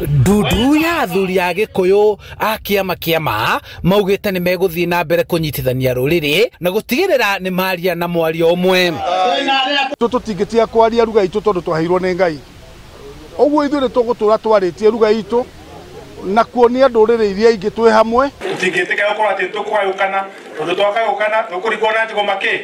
Ndudu ya athuri a Gikuyu a kĩama maugĩte nĩ megũthiĩ na mbere kũnyitithania rũrĩrĩ na gũtigĩrĩra nĩ maria na mwario ũmwe. Tũtingĩtiga kwaria ruga itũ tondũ twaheirwo nĩ Ngai. Ũguo ithuĩ nĩ tũgũtũra twarĩtie ruga itũ na kuonia ndũrĩrĩ iria ingĩ twĩ hamwe. Tũtingĩtĩka gũkorwo atĩ tũkũgayũkana tondũ twakagayũkana tũkũringwo na njĩgo makĩ.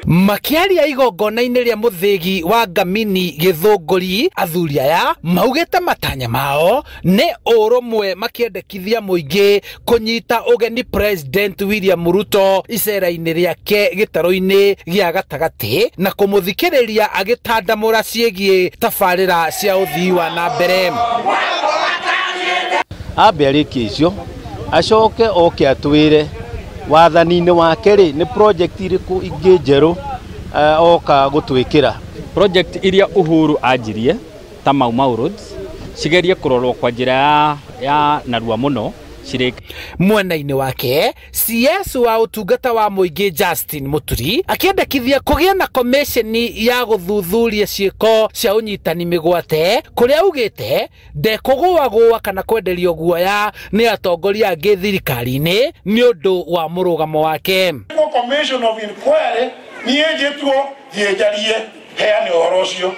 Makiaria igongona-inĩ rĩa mũthĩgi wa Ngamini Gĩthũngũri, athuri aya maugĩte matanya mao nĩ ũrũmwe makĩendekithia mũingĩ kũnyita ũgeni President William Ruto icera-inĩ rĩake gĩtarũ-inĩ gĩa gatagatĩ na kũmũthikĩrĩria agĩtandamũra ciĩgiĩ tabarĩra cia ũthii wa na mbere. Ambe arĩkie icio acoke oke atwĩre wathani-inĩ wake rĩ nĩ project irĩkũ ingĩ njerũ oka gũtwĩkĩra. Project iria Uhuru anjirie ta Mau Roads cigerie kũrorwo kwa njĩra ya narua mũno. Mwena-inĩ wake CS wa ũtungata wa mũingĩ Justin Muturi akĩendekithia kũgĩa na komisheni ya gũthuthuria ciĩko cia ũnyitani mĩgwate kũrĩa augĩte ndekũgũagũa kana kwenderio guoya nĩ atongoria angĩ thirikari-inĩ nĩ ũndũ wa mũrũgamo wake. Commission of inquiry niĩ njĩtwo thiĩnjarie heane ũhoro ũcio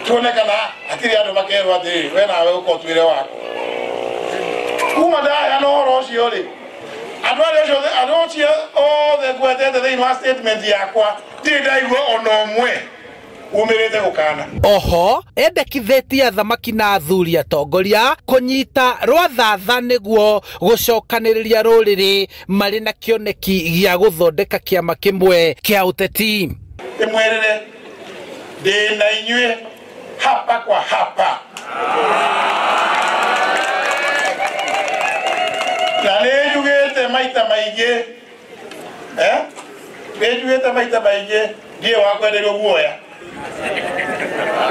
tuone kana hatirĩ andũ makerwo atĩ we nawe ũkorwo twĩre wako. Kuma ndaya no horo ũcio rĩ andũ arĩa othe ngwetete thĩinĩ wa statement yakwa ndirĩ ndaigua ona ũmwe umĩrĩte gũkana. Oho endekithĩtie athamaki na athuri atongoria kũnyita rwathatha nĩguo gũcokanĩrĩria rũrĩrĩ marĩ na kĩoneki gĩa gũthondeka kĩama kĩmwe kĩa ũteti. Ndĩmwerĩre ndĩ na inyuĩ hapa kwa hapa. Na nĩnjugĩte maita maingĩ ndiĩ wa kwenderio guoya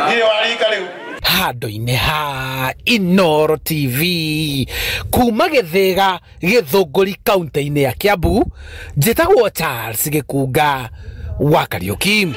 ndiĩ wa rika rĩu. Handũ-inĩ ha Inooro TV kuma Gĩthĩga Gĩthũngũri kaunti-inĩ ya Kiambu, njĩtagwo Charles Gĩkunga wa Kariũki.